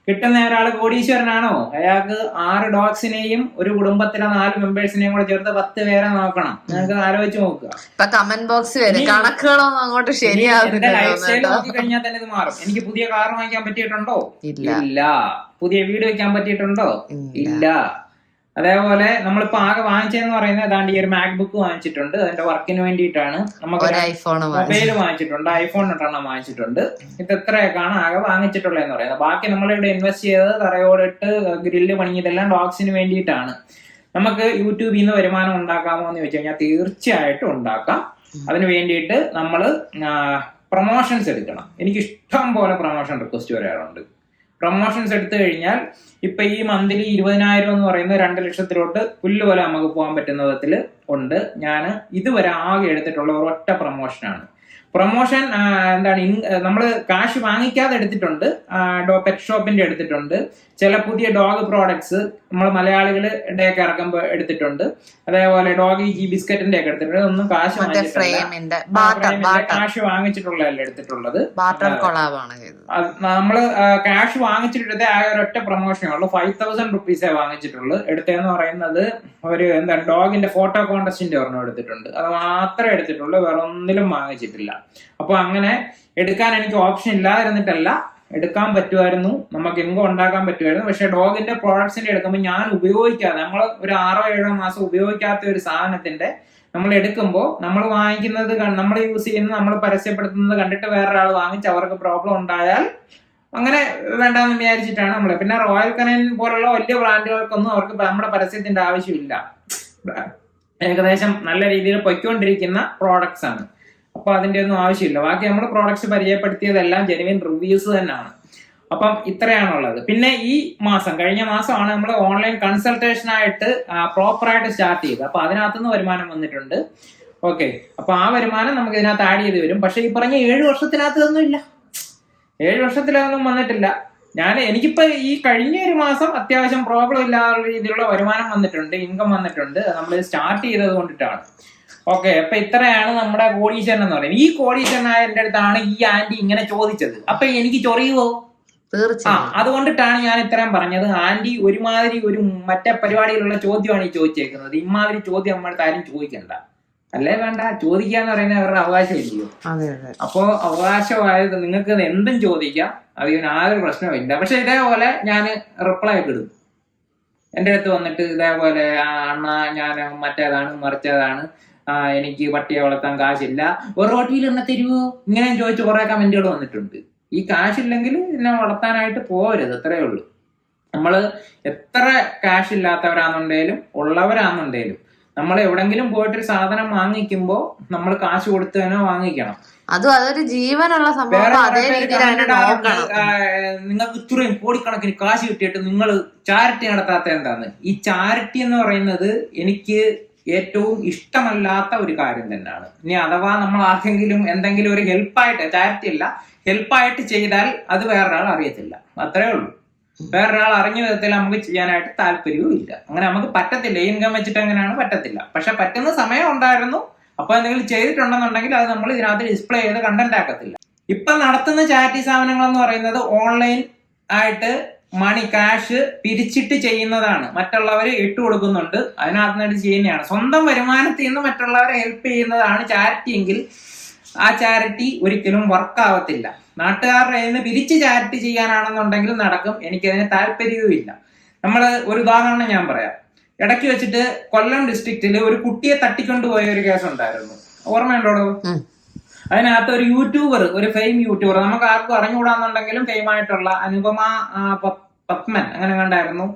കിട്ടുന്ന ഒരാൾ കോടീശ്വരനാണോ? അയാൾക്ക് 6 ഡോഗ്സിനെയും ഒരു കുടുംബത്തിലെ 4 മെമ്പേഴ്സിനെയും കൂടെ ചേർത്ത് 10 പേരെ നോക്കണം. നിങ്ങൾക്ക് ആലോചിച്ച് നോക്കുക. കമന്റ് ബോക്സ് കണക്കുകളൊന്നും അങ്ങോട്ട് ശരിയാവില്ല. ലൈഫ് സ്റ്റൈൽ നോക്കി കഴിഞ്ഞാൽ തന്നെ ഇത് മാറും. എനിക്ക് പുതിയ കാർ വാങ്ങിക്കാൻ പറ്റിയിട്ടുണ്ടോ? ഇല്ല. പുതിയ വീട് വെക്കാൻ പറ്റിയിട്ടുണ്ടോ? ഇല്ല. അതേപോലെ നമ്മളിപ്പോ ആകെ വാങ്ങിച്ചതെന്ന് പറയുന്നത് ഏതാണ്ട് ഈ ഒരു മാക്ബുക്ക് വാങ്ങിച്ചിട്ടുണ്ട്, അതിന്റെ വർക്കിന് വേണ്ടിയിട്ടാണ്. നമുക്ക് മൊബൈൽ വാങ്ങിച്ചിട്ടുണ്ട്, iPhone 8 വാങ്ങിച്ചിട്ടുണ്ട്. ഇത് എത്രയൊക്കെയാണ് ആകെ വാങ്ങിച്ചിട്ടുള്ളതെന്ന് പറയുന്നത്. ബാക്കി നമ്മളിവിടെ ഇൻവെസ്റ്റ് ചെയ്തത് തറയോടിട്ട് ഗ്രില്ല് പണിയതെല്ലാം ഡോഗ്സിന് വേണ്ടിയിട്ടാണ്. നമുക്ക് യൂട്യൂബിൽ നിന്ന് വരുമാനം ഉണ്ടാക്കാമോ എന്ന് ചോദിച്ചു കഴിഞ്ഞാൽ തീർച്ചയായിട്ടും ഉണ്ടാക്കാം. അതിന് വേണ്ടിയിട്ട് നമ്മൾ പ്രൊമോഷൻസ് എടുക്കണം. എനിക്ക് ഇഷ്ടം പോലെ പ്രൊമോഷൻ റിക്വസ്റ്റ് വരാറുണ്ട്. പ്രൊമോഷൻസ് എടുത്തു കഴിഞ്ഞാൽ ഇപ്പൊ ഈ മന്ത്ലി 20,000 എന്ന് പറയുന്നത് 2 ലക്ഷത്തിലോട്ട് പുല്ലുപോലെ നമുക്ക് പോകാൻ പറ്റുന്ന വിധത്തിൽ ഉണ്ട്. ഞാൻ ഇതുവരെ ആകെ എടുത്തിട്ടുള്ള ഒരൊറ്റ പ്രൊമോഷനാണ്. പ്രൊമോഷൻ എന്താണ്, നമ്മൾ കാശ് വാങ്ങിക്കാതെ എടുത്തിട്ടുണ്ട്. പെറ്റ് ഷോപ്പിന്റെ എടുത്തിട്ടുണ്ട്. ചില പുതിയ ഡോഗ് പ്രോഡക്ട്സ് നമ്മൾ മലയാളികളുടെ ഒക്കെ ഇറക്കുമ്പോൾ എടുത്തിട്ടുണ്ട്. അതേപോലെ ഡോഗ് ബിസ്ക്കറ്റിന്റെ ഒക്കെ എടുത്തിട്ടുണ്ട്. ഒന്നും കാശ് വാങ്ങിച്ചിട്ടുള്ളതല്ല എടുത്തിട്ടുള്ളത്. നമ്മള് ക്യാഷ് വാങ്ങിച്ചിട്ട് ആകെ ഒരൊറ്റ പ്രൊമോഷനേ ഉള്ളൂ. 5,000 റുപ്പീസേ വാങ്ങിച്ചിട്ടുള്ളൂ. എടുത്തതെന്ന് പറയുന്നത് ഒരു എന്താണ് ഡോഗിന്റെ ഫോട്ടോ കോൺടെസ്റ്റിന്റെ ഒരെണ്ണം എടുത്തിട്ടുണ്ട്. അത് മാത്രമേ എടുത്തിട്ടുള്ളൂ, വേറെ ഒന്നിലും വാങ്ങിച്ചിട്ടില്ല. അപ്പൊ അങ്ങനെ എടുക്കാൻ എനിക്ക് ഓപ്ഷൻ ഇല്ലാതിരുന്നിട്ടല്ല, എടുക്കാൻ പറ്റുമായിരുന്നു, നമുക്ക് ഇൻകം ഉണ്ടാക്കാൻ പറ്റുമായിരുന്നു. പക്ഷെ ഡോഗിന്റെ പ്രോഡക്ട്സിന്റെ എടുക്കുമ്പോൾ ഞാൻ ഉപയോഗിക്കാതെ, നമ്മൾ ഒരു 6-7 മാസം ഉപയോഗിക്കാത്ത ഒരു സാധനത്തിന്റെ നമ്മൾ എടുക്കുമ്പോൾ നമ്മൾ വാങ്ങിക്കുന്നത്, നമ്മൾ യൂസ് ചെയ്യുന്നത്, നമ്മൾ പരസ്യപ്പെടുത്തുന്നത് കണ്ടിട്ട് വേറൊരാൾ വാങ്ങിച്ച് അവർക്ക് പ്രോബ്ലം ഉണ്ടായാൽ അങ്ങനെ വേണ്ടാന്ന് വിചാരിച്ചിട്ടാണ് നമ്മൾ. പിന്നെ റോയൽ കനൈൻ പോലുള്ള വലിയ ബ്രാൻഡുകൾക്കൊന്നും അവർക്ക് നമ്മുടെ പരസ്യത്തിന്റെ ആവശ്യമില്ല. ഏകദേശം നല്ല രീതിയിൽ പൊയ്ക്കൊണ്ടിരിക്കുന്ന പ്രോഡക്ട്സ് ആണ്. അപ്പൊ അതിന്റെ ഒന്നും ആവശ്യമില്ല. ബാക്കി നമ്മൾ പ്രോഡക്ട്സ് പരിചയപ്പെടുത്തിയതെല്ലാം ജെനുവിൻ റിവ്യൂസ് തന്നെയാണ്. അപ്പം ഇത്രയാണുള്ളത്. പിന്നെ ഈ മാസം, കഴിഞ്ഞ മാസമാണ് നമ്മൾ ഓൺലൈൻ കൺസൾട്ടേഷനായിട്ട് പ്രോപ്പറായിട്ട് സ്റ്റാർട്ട് ചെയ്തത്. അപ്പൊ അതിനകത്തുനിന്ന് വരുമാനം വന്നിട്ടുണ്ട്. ഓക്കെ, അപ്പൊ ആ വരുമാനം നമുക്ക് ഇതിനകത്ത് ആഡ് ചെയ്ത് വരും. പക്ഷെ ഈ പറഞ്ഞ 7 വർഷത്തിനകത്ത് ഒന്നും ഇല്ല, 7 വർഷത്തിലൊന്നും വന്നിട്ടില്ല. എനിക്കിപ്പോ ഈ കഴിഞ്ഞ ഒരു മാസം അത്യാവശ്യം പ്രോബ്ലം ഇല്ലാത്ത രീതിയിലുള്ള വരുമാനം വന്നിട്ടുണ്ട്, ഇൻകം വന്നിട്ടുണ്ട്. നമ്മൾ സ്റ്റാർട്ട് ചെയ്തത് കൊണ്ടിട്ടാണ്. ഓക്കെ, അപ്പൊ ഇത്രയാണ് നമ്മുടെ കോടീശ്വരൻ എന്ന് പറയുന്നത്. ഈ കോടീശ്വരനായ എന്റെ അടുത്താണ് ഈ ആന്റി ഇങ്ങനെ ചോദിച്ചത്. അപ്പൊ എനിക്ക് ചൊറിയുവോ? തീർച്ചയായും. അതുകൊണ്ടിട്ടാണ് ഞാൻ ഇത്രയും പറഞ്ഞത്. ആന്റി ഒരുമാതിരി ഒരു മറ്റേ പരിപാടിയിലുള്ള ചോദ്യമാണ് ഈ ചോദിച്ചേക്കുന്നത്. ഇമാതിരി ചോദ്യം നമ്മളടുത്ത് ആരും ചോദിക്കണ്ട, അല്ലേ വേണ്ട. ചോദിക്കാന്ന് പറയുന്നത് അവരുടെ അവകാശമില്ലയോ? അപ്പോ അവകാശമായത് നിങ്ങൾക്ക് എന്തും ചോദിക്കാം, അതിന് ആരും പ്രശ്നമില്ല. പക്ഷെ ഇതേപോലെ ഞാൻ റിപ്ലൈ ഒക്കെ ഇടും. എന്റെ അടുത്ത് വന്നിട്ട് ഇതേപോലെ അണ്ണ ഞാൻ മറ്റേതാണ് മറിച്ചതാണ്, എനിക്ക് പട്ടിയെ വളർത്താൻ കാശില്ല, ഒരു റോട്ടിയിൽ എന്നെ തരുവോ, ഇങ്ങനെ ചോദിച്ച് കുറെ കമന്റുകൾ വന്നിട്ടുണ്ട്. ഈ കാശില്ലെങ്കിൽ എന്നെ വളർത്താനായിട്ട് പോകരുത്, അത്രേ ഉള്ളൂ. നമ്മള് എത്ര കാശ് ഇല്ലാത്തവരാണെന്നുണ്ടെങ്കിലും ഉള്ളവരാണെന്നുണ്ടെങ്കിലും നമ്മൾ എവിടെങ്കിലും പോയിട്ടൊരു സാധനം വാങ്ങിക്കുമ്പോ നമ്മൾ കാശ് കൊടുത്ത് തന്നെ വാങ്ങിക്കണം. അതൊരു ജീവനുള്ള സംഭവം. നിങ്ങൾക്ക് ഇത്രയും കോടിക്കണക്കിന് കാശ് കിട്ടിയിട്ട് നിങ്ങൾ ചാരിറ്റി നടത്താത്ത എന്താണ്? ഈ ചാരിറ്റി എന്ന് പറയുന്നത് എനിക്ക് ഏറ്റവും ഇഷ്ടമല്ലാത്ത ഒരു കാര്യം തന്നെയാണ്. ഇനി അഥവാ നമ്മൾ ആർക്കെങ്കിലും എന്തെങ്കിലും ഒരു ഹെൽപ്പായിട്ട്, ചാരിറ്റി അല്ല, ഹെൽപ്പായിട്ട് ചെയ്താൽ അത് വേറൊരാൾ അറിയത്തില്ല, അത്രേ ഉള്ളൂ. വേറൊരാൾ അറിഞ്ഞ വിധത്തിൽ നമുക്ക് ചെയ്യാനായിട്ട് താല്പര്യവും ഇല്ല. അങ്ങനെ നമുക്ക് പറ്റത്തില്ല. ഇൻകം വെച്ചിട്ട് അങ്ങനെയാണ് പറ്റത്തില്ല. പക്ഷെ പറ്റുന്ന സമയം ഉണ്ടായിരുന്നു. അപ്പൊ എന്തെങ്കിലും ചെയ്തിട്ടുണ്ടെന്നുണ്ടെങ്കിൽ അത് നമ്മൾ ഇതിനകത്ത് ഡിസ്പ്ലേ ചെയ്ത് കണ്ടന്റ് ആക്കത്തില്ല. ഇപ്പൊ നടത്തുന്ന ചാരിറ്റി സ്ഥാപനങ്ങൾ എന്ന് പറയുന്നത് ഓൺലൈൻ ആയിട്ട് ക്യാഷ് പിരിച്ചിട്ട് ചെയ്യുന്നതാണ്. മറ്റുള്ളവരെ ഇട്ട് കൊടുക്കുന്നുണ്ട്, അതിനകത്ത് ചെയ്യുന്നതാണ്. സ്വന്തം വരുമാനത്തിൽ നിന്ന് മറ്റുള്ളവരെ ഹെൽപ്പ് ചെയ്യുന്നതാണ് ചാരിറ്റി എങ്കിൽ ആ ചാരിറ്റി ഒരിക്കലും വർക്ക് ആവത്തില്ല. നാട്ടുകാരുടെ കയ്യിൽ നിന്ന് പിരിച്ച് ചാരിറ്റി ചെയ്യാനാണെന്നുണ്ടെങ്കിൽ നടക്കും. എനിക്കതിന് താല്പര്യവുമില്ല. ഒരു ഉദാഹരണം ഞാൻ പറയാം. ഇടയ്ക്ക് വെച്ചിട്ട് കൊല്ലം ഡിസ്ട്രിക്റ്റില് ഒരു കുട്ടിയെ തട്ടിക്കൊണ്ടുപോയ ഒരു കേസ് ഉണ്ടായിരുന്നു, ഓർമ്മയുണ്ടോടോ? അതിനകത്ത് ഒരു യൂട്യൂബർ, ഒരു ഫെയിം യൂട്യൂബർ, നമുക്ക് ആർക്കും അറിഞ്ഞുകൂടാന്നുണ്ടെങ്കിലും ഫെയിം ആയിട്ടുള്ള അനുപമ പത്മൻ അങ്ങനെ കണ്ടായിരുന്നു.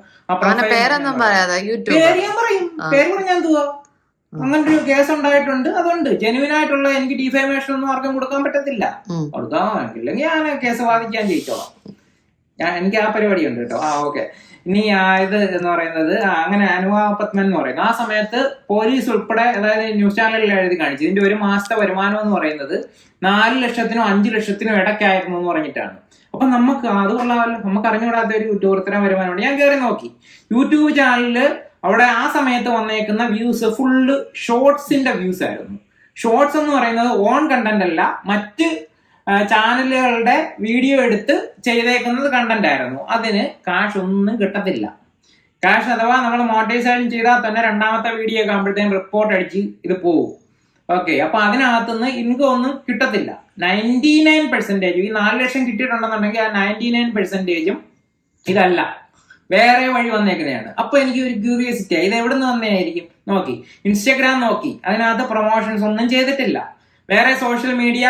പേര് പറഞ്ഞാൽ എന്തുവാ, അങ്ങനെ ഒരു കേസ് ഉണ്ടായിട്ടുണ്ട്. അതുകൊണ്ട് ജെനുവിൻ ആയിട്ടുള്ള എനിക്ക് ഡിഫേമേഷൻ ഒന്നും ആർക്കും കൊടുക്കാൻ പറ്റത്തില്ല. കൊടുക്കാമെങ്കിൽ ഞാൻ കേസ് വാദിക്കാൻ ജയിച്ചോളാം. എനിക്ക് ആ പരിപാടി ഉണ്ട് കേട്ടോ. ഓക്കെ. ഇനി ഇത് എന്ന് പറയുന്നത് അങ്ങനെ അനുപമ പത്മൻ എന്ന് പറയുന്നത് ആ സമയത്ത് പോലീസ് ഉൾപ്പെടെ, അതായത് ന്യൂസ് ചാനലിൽ എഴുതി കാണിച്ചു, ഇതിന്റെ ഒരു മാസത്തെ വരുമാനം എന്ന് പറയുന്നത് 4 ലക്ഷത്തിനും 5 ലക്ഷത്തിനും ഇടയ്ക്കായിരുന്നു എന്ന് പറഞ്ഞിട്ടാണ്. അപ്പൊ നമുക്ക് അത് കൊള്ളാമല്ലോ, നമുക്ക് അറിഞ്ഞുകൂടാത്ത ഒരു യൂട്യൂബർ വരുമാനമുണ്ട്. ഞാൻ കയറി നോക്കി യൂട്യൂബ് ചാനലില്. അവിടെ ആ സമയത്ത് വന്നേക്കുന്ന വ്യൂസ് ഫുള്ള് ഷോർട്സിന്റെ വ്യൂസ് ആയിരുന്നു. ഷോർട്സ് എന്ന് പറയുന്നത് ഓൺ കണ്ടന്റ് അല്ല, മറ്റ് ചാനലുകളുടെ വീഡിയോ എടുത്ത് ചെയ്തേക്കുന്നത് കണ്ടന്റ് ആയിരുന്നു. അതിന് കാശ് ഒന്നും കിട്ടത്തില്ല. കാശ് അഥവാ നമ്മൾ മോണിറ്റൈസേഷൻ ചെയ്താൽ തന്നെ രണ്ടാമത്തെ വീഡിയോ ഒക്കെ ആകുമ്പോഴത്തേക്കും റിപ്പോർട്ട് അടിച്ച് ഇത് പോകും. ഓക്കെ, അപ്പൊ അതിനകത്തുനിന്ന് ഇൻകം ഒന്നും കിട്ടത്തില്ല. 99% ഈ 4 ലക്ഷം കിട്ടിയിട്ടുണ്ടെന്നുണ്ടെങ്കിൽ ആ 99% ഇതല്ല, വേറെ വഴി വന്നേക്കുന്നതാണ്. അപ്പൊ എനിക്ക് ഒരു ക്യൂരിയോസിറ്റി ആയി, ഇത് എവിടെ നിന്ന് വന്നതായിരിക്കും. നോക്കി, ഇൻസ്റ്റഗ്രാം നോക്കി, അതിനകത്ത് പ്രൊമോഷൻസ് ഒന്നും ചെയ്തിട്ടില്ല. വേറെ സോഷ്യൽ മീഡിയ,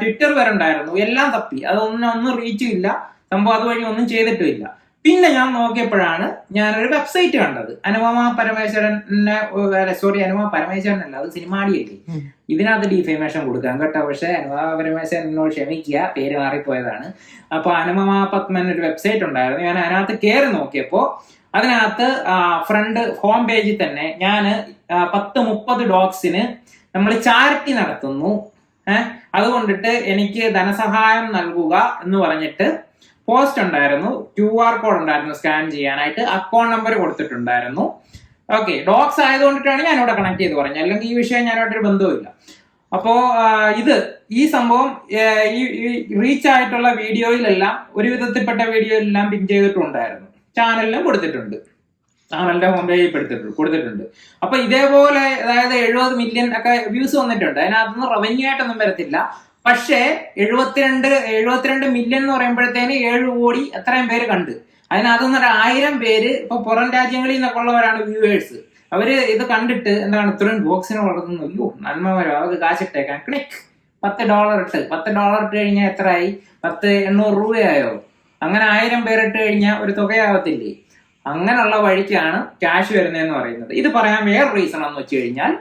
ട്വിറ്റർ വരെ ഉണ്ടായിരുന്നു, എല്ലാം തപ്പി, അതൊന്നും റീച്ചും ഇല്ല സംഭവം, അതുവഴി ഒന്നും ചെയ്തിട്ടുമില്ല. പിന്നെ ഞാൻ നോക്കിയപ്പോഴാണ് ഞാനൊരു വെബ്സൈറ്റ് കണ്ടത്. അനുപമ പരമേശ്വരനെ, അനുപമ പരമേശ്വരൻ അല്ല, അത് സിനിമാടിയല്ലേ, ഇതിനകത്ത് ഡിഫേമേഷൻ കൊടുക്കാം കേട്ടോ. പക്ഷെ അനുപമ പരമേശ്വരനോട് ക്ഷമിക്കുക, പേര് മാറിപ്പോയതാണ്. അപ്പൊ അനുപമ പത്മൻ ഒരു വെബ്സൈറ്റ് ഉണ്ടായിരുന്നു. ഞാൻ അതിനകത്ത് കയറി നോക്കിയപ്പോ അതിനകത്ത് ഫ്രണ്ട് ഹോം പേജിൽ തന്നെ ഞാൻ 10-30 ഡോഗ്സിന് നമ്മൾ ചാരിറ്റി നടത്തുന്നു, അതുകൊണ്ടിട്ട് എനിക്ക് ധനസഹായം നൽകുക എന്ന് പറഞ്ഞിട്ട് പോസ്റ്റ് ഉണ്ടായിരുന്നു. QR കോഡ് ഉണ്ടായിരുന്നു സ്കാൻ ചെയ്യാനായിട്ട്, അക്കൗണ്ട് നമ്പർ കൊടുത്തിട്ടുണ്ടായിരുന്നു. ഓക്കെ, ഡോഗ്സ് ആയതുകൊണ്ടിട്ടാണ് ഞാനിവിടെ കണക്ട് ചെയ്ത് പറഞ്ഞത്, അല്ലെങ്കിൽ ഈ വിഷയം ഞാനായിട്ടൊരു ബന്ധവുമില്ല. അപ്പോ ഈ സംഭവം ഈ റീച്ച് ആയിട്ടുള്ള വീഡിയോയിലെല്ലാം, ഒരു വിധത്തിൽപ്പെട്ട വീഡിയോയിലെല്ലാം പിൻ ചെയ്തിട്ടുണ്ടായിരുന്നു, ചാനലിലും കൊടുത്തിട്ടുണ്ട്, ചാനലിന്റെ ഹോം പേജിൽ കൊടുത്തിട്ടുണ്ട്. അപ്പൊ ഇതേപോലെ അതായത് 70 മില്യൺ ഒക്കെ വ്യൂസ് വന്നിട്ടുണ്ട്. അതിനകത്തൊന്നും റവന്യൂ ആയിട്ടൊന്നും വരത്തില്ല. പക്ഷേ 72 മില്യൺ എന്ന് പറയുമ്പോഴത്തേന് 7 കോടി അത്രയും പേര് കണ്ട്. അതിനകത്തുനിന്ന് 1000 പേര് ഇപ്പൊ പുറം രാജ്യങ്ങളിൽ നിന്നൊക്കെ ഉള്ളവരാണ് വ്യൂവേഴ്സ്. അവര് ഇത് കണ്ടിട്ട് എന്താണ് ഇത്രയും ബോക്സിനെ വളർത്തുന്നു, അയ്യോ നന്മ വരും, അവർക്ക് കാശിട്ടേക്കാൻ ക്ലിക്ക് $10 ഇട്ട് $10 ഇട്ട് കഴിഞ്ഞാൽ എത്രയായി? 800 രൂപയായോ? അങ്ങനെ 1000 പേരിട്ട് കഴിഞ്ഞാൽ ഒരു തുകയാവത്തില്ലേ? അങ്ങനെയുള്ള വഴിക്കാണ് ക്യാഷ് വരുന്നതെന്ന് പറയുന്നത്. ഇത് പറയാൻ വേറെ റീസൺ എന്ന് വെച്ച് കഴിഞ്ഞാൽ,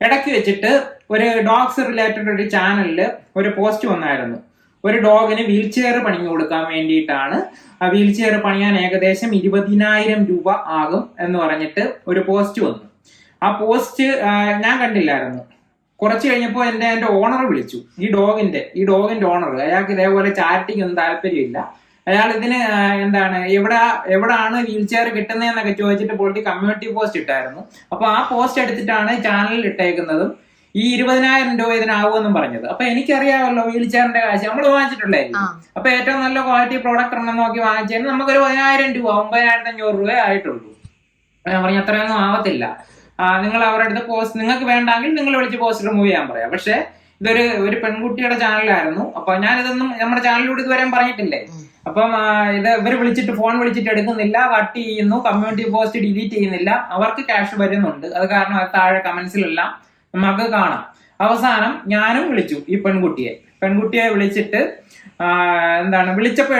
ഇടയ്ക്ക് വെച്ചിട്ട് ഒരു ഡോഗ്സ് റിലേറ്റഡ് ഒരു ചാനലിൽ ഒരു പോസ്റ്റ് വന്നായിരുന്നു. ഒരു ഡോഗിന് വീൽ ചെയർ പണിഞ്ഞു കൊടുക്കാൻ വേണ്ടിയിട്ടാണ്. ആ വീൽ ചെയർ പണിയാൻ ഏകദേശം 20,000 രൂപ ആകും എന്ന് പറഞ്ഞിട്ട് ഒരു പോസ്റ്റ് വന്നു. ആ പോസ്റ്റ് ഞാൻ കണ്ടില്ലായിരുന്നു. കുറച്ച് കഴിഞ്ഞപ്പോൾ എന്റെ ഓണർ വിളിച്ചു. ഈ ഡോഗിന്റെ ഓണർ, അയാൾക്ക് ഇതേപോലെ ചാരിറ്റിക്കൊന്നും താല്പര്യമില്ല. അയാൾ ഇതിന് എന്താണ് എവിടാണ് വീൽ ചെയർ കിട്ടുന്നതെന്നൊക്കെ ചോദിച്ചിട്ട് പോയിട്ട് കമ്മ്യൂണിറ്റി പോസ്റ്റ് ഇട്ടായിരുന്നു. അപ്പൊ ആ പോസ്റ്റ് എടുത്തിട്ടാണ് ചാനലിൽ ഇട്ടേക്കുന്നതും ഈ 20,000 രൂപ ഇതിനാവുമെന്നും പറഞ്ഞത്. അപ്പൊ എനിക്കറിയാമല്ലോ വീൽ ചെയറിന്റെ കാശ് നമ്മൾ വാങ്ങിച്ചിട്ടുണ്ടായിരുന്നു. അപ്പൊ ഏറ്റവും നല്ല ക്വാളിറ്റി പ്രോഡക്റ്റ് ഉണ്ടെന്ന് നോക്കി വാങ്ങിച്ചതിന് നമുക്കൊരു 10,000 രൂപ 9,500 രൂപ ആയിട്ടുള്ളൂ. ഞാൻ പറഞ്ഞ അത്രയൊന്നും ആവത്തില്ല. നിങ്ങൾ അവരുടെ അടുത്ത് പോസ്റ്റ് നിങ്ങൾക്ക് വേണ്ടെങ്കിൽ നിങ്ങൾ വിളിച്ച് പോസ്റ്റ് റിമൂവ് ചെയ്യാൻ പറയാം. പക്ഷെ ഇതൊരു പെൺകുട്ടിയുടെ ചാനലായിരുന്നു. അപ്പൊ ഞാനിതൊന്നും നമ്മുടെ ചാനലിലൂടെ ഇതുവരെ പറഞ്ഞിട്ടില്ലേ. അപ്പം ഇവർ ഫോൺ വിളിച്ചിട്ട് എടുക്കുന്നില്ല, കട്ട് ചെയ്യുന്നു, കമ്മ്യൂണിറ്റി പോസ്റ്റ് ഡിലീറ്റ് ചെയ്യുന്നില്ല. അവർക്ക് ക്യാഷ് വരുന്നുണ്ട്. അത് കാരണം അത് താഴെ കമന്റ്സിലെല്ലാം നമുക്ക് കാണാം. അവസാനം ഞാനും വിളിച്ചു ഈ പെൺകുട്ടിയെ വിളിച്ചിട്ട് വിളിച്ചപ്പോ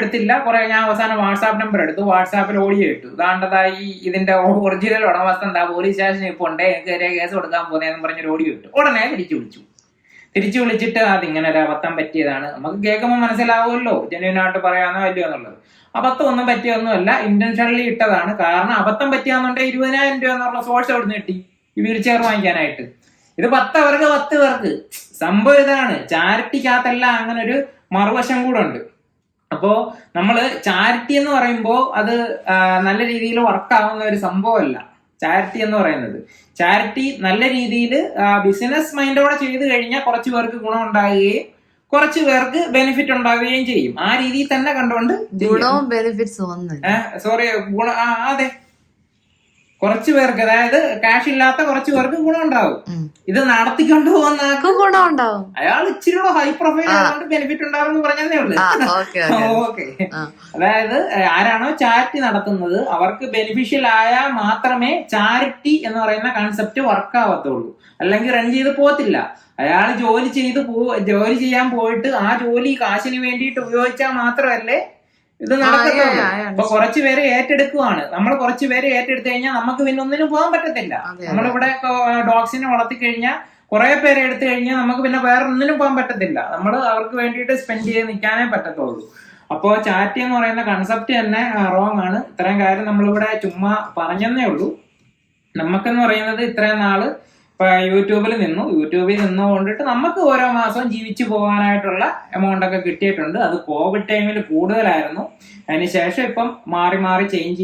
എടുത്തില്ല. കുറെ ഞാൻ അവസാനം വാട്സാപ്പ് നമ്പർ എടുത്തു, വാട്സാപ്പിൽ ഓഡിയോ ഇട്ടു. ഇതാണ്ടതായി ഇതിന്റെ ഒറിജിനൽ ഉടമസ്ഥ എന്താ പോലീസ് സ്റ്റേഷനിൽ ഇപ്പൊ ഉണ്ട്, എനിക്ക് കേസ് കൊടുക്കാൻ പോകുന്നതെന്ന് പറഞ്ഞൊരു ഓഡിയോ ഇട്ടു. ഉടനെ തിരിച്ചു വിളിച്ചിട്ട് അതിങ്ങനെ ഒരു അബദ്ധം പറ്റിയതാണ്. നമുക്ക് കേൾക്കുമ്പോൾ മനസ്സിലാവുമല്ലോ ജെന്യുനായിട്ട് പറയാനോ അല്ലയോ എന്നുള്ളത്. അബദ്ധം ഒന്നും പറ്റിയൊന്നുമല്ല, ഇന്റൻഷനലി ഇട്ടതാണ്. കാരണം അബദ്ധം പറ്റിയാന്നുണ്ടെങ്കിൽ 20,000 രൂപ എന്നുള്ള സോഴ്സ് എവിടെ നിന്ന് കിട്ടി ഈ വീൽ ചെയർ വാങ്ങിക്കാനായിട്ട്? ഇത് 10 പേർക്ക് സംഭവം ഇതാണ്. ചാരിറ്റിക്കകത്തല്ല അങ്ങനെ ഒരു മറുവശം കൂടെ ഉണ്ട്. അപ്പോ നമ്മള് ചാരിറ്റി എന്ന് പറയുമ്പോൾ അത് നല്ല രീതിയിൽ വർക്കാവുന്ന ഒരു സംഭവമല്ല ചാരിറ്റി എന്ന് പറയുന്നത്. ചാരിറ്റി നല്ല രീതിയിൽ ബിസിനസ് മൈൻഡോടെ ചെയ്തു കഴിഞ്ഞാൽ കുറച്ച് പേർക്ക് ഗുണം ഉണ്ടാകുകയും കുറച്ച് പേർക്ക് ബെനിഫിറ്റ് ഉണ്ടാവുകയും ചെയ്യും. ആ രീതിയിൽ തന്നെ കണ്ടുകൊണ്ട് ഗുണവും ബെനിഫിറ്റ്സ് അതെ, കുറച്ചു പേർക്ക്, അതായത് ക്യാഷ് ഇല്ലാത്ത കുറച്ചു പേർക്ക് ഗുണം ഉണ്ടാവും. ഇത് നടത്തിക്കൊണ്ട് പോകുന്ന ഗുണം ഉണ്ടാവും. അയാൾ ഇച്ചിരി ഹൈ പ്രൊഫൈൽ ആയതുകൊണ്ട് ബെനിഫിറ്റ് ഉണ്ടാവും എന്ന് പറഞ്ഞതേ ഉള്ളൂ. ഓക്കെ, അതായത് ആരാണോ ചാരിറ്റി നടത്തുന്നത് അവർക്ക് ബെനിഫിഷ്യൽ ആയാൽ മാത്രമേ ചാരിറ്റി എന്ന് പറയുന്ന കൺസെപ്റ്റ് വർക്ക് ആവത്തുള്ളൂ. അല്ലെങ്കിൽ റൺ ചെയ്ത് പോകത്തില്ല. അയാൾ ജോലി ചെയ്യാൻ പോയിട്ട് ആ ജോലി കാശിന് വേണ്ടിയിട്ട് ഉപയോഗിച്ചാൽ മാത്രമല്ലേ ഇത് നടക്കത്തുള്ളൂ. അപ്പൊ കുറച്ചുപേര് ഏറ്റെടുക്കുവാണ്. നമ്മൾ കുറച്ചുപേര് ഏറ്റെടുത്തു കഴിഞ്ഞാൽ നമുക്ക് പിന്നെ ഒന്നിനും പോകാൻ പറ്റത്തില്ല. നമ്മളിവിടെ ഡോഗ്സിനെ വളർത്തി കഴിഞ്ഞാൽ കുറെ പേരെ എടുത്തു കഴിഞ്ഞാൽ നമുക്ക് പിന്നെ വേറെ ഒന്നിനും പോകാൻ പറ്റത്തില്ല. നമ്മൾ അവർക്ക് വേണ്ടിയിട്ട് സ്പെൻഡ് ചെയ്ത് നിൽക്കാനേ പറ്റത്തുള്ളൂ. അപ്പോൾ ചാരിറ്റി എന്ന് പറയുന്ന കൺസെപ്റ്റ് തന്നെ റോങ് ആണ്. ഇത്രയും കാര്യം നമ്മളിവിടെ ചുമ്മാ പറഞ്ഞതേ ഉള്ളൂ. നമുക്കെന്ന് പറയുന്നത് ഇത്രയും നാള് യൂട്യൂബിൽ നിന്നുകൊണ്ടിട്ട് നമുക്ക് ഓരോ മാസവും ജീവിച്ചു പോകാനായിട്ടുള്ള എമൗണ്ട് ഒക്കെ കിട്ടിയിട്ടുണ്ട്. അത് കോവിഡ് ടൈമിൽ കൂടുതലായിരുന്നു. അതിനുശേഷം ഇപ്പം മാറി ചേഞ്ച്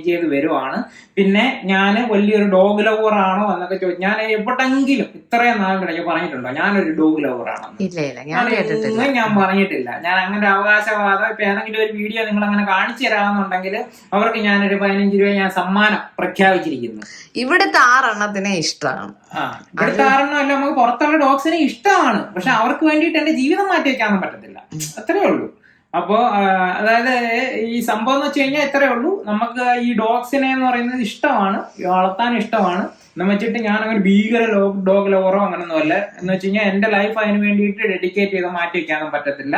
ചെയ്ത് വരുവാണ്. പിന്നെ ഞാൻ വലിയൊരു ഡോഗ് ലവർ ആണോ എന്നൊക്കെ ചോദിച്ചു. ഞാൻ എവിടെങ്കിലും ഇത്രയും നാളിനിടയ്ക്ക് പറഞ്ഞിട്ടുണ്ടോ ഞാനൊരു ഡോഗ് ലവർ ആണോ? ഞാൻ പറഞ്ഞിട്ടില്ല. ഞാൻ അങ്ങനെ അവകാശവാദം ഇപ്പൊ ഏതെങ്കിലും ഒരു വീഡിയോ നിങ്ങൾ അങ്ങനെ കാണിച്ചു തരാമെന്നുണ്ടെങ്കിൽ അവർക്ക് ഞാനൊരു 15 രൂപ ഞാൻ സമ്മാനം പ്രഖ്യാപിച്ചിരിക്കുന്നു. ഇവിടുത്തെ 6 ഇഷ്ടമാണ്. ഇവിടുത്തെ 6 അല്ല, നമുക്ക് പുറത്തുള്ള ഡോഗ്സിനെ ഇഷ്ടമാണ്. പക്ഷെ അവർക്ക് വേണ്ടിയിട്ട് എന്റെ ജീവിതം മാറ്റി വെക്കാനും പറ്റത്തില്ല. അത്രേ ഉള്ളൂ. അപ്പോ അതായത് ഈ സംഭവം എന്ന് വെച്ച് കഴിഞ്ഞാൽ ഇത്രേ ഉള്ളൂ. നമുക്ക് ഈ ഡോഗ്സിനെ എന്ന് പറയുന്നത് ഇഷ്ടമാണ്, വളർത്താൻ ഇഷ്ടമാണ്. എന്ന് വെച്ചിട്ട് ഞാൻ അങ്ങനെ ഭീകര ഡോഗ് ലവറോ അങ്ങനൊന്നും അല്ല. എന്ന് വെച്ച് കഴിഞ്ഞാൽ എന്റെ ലൈഫ് അതിന് വേണ്ടിയിട്ട് ഡെഡിക്കേറ്റ് ചെയ്ത് മാറ്റി വെക്കാനും പറ്റത്തില്ല.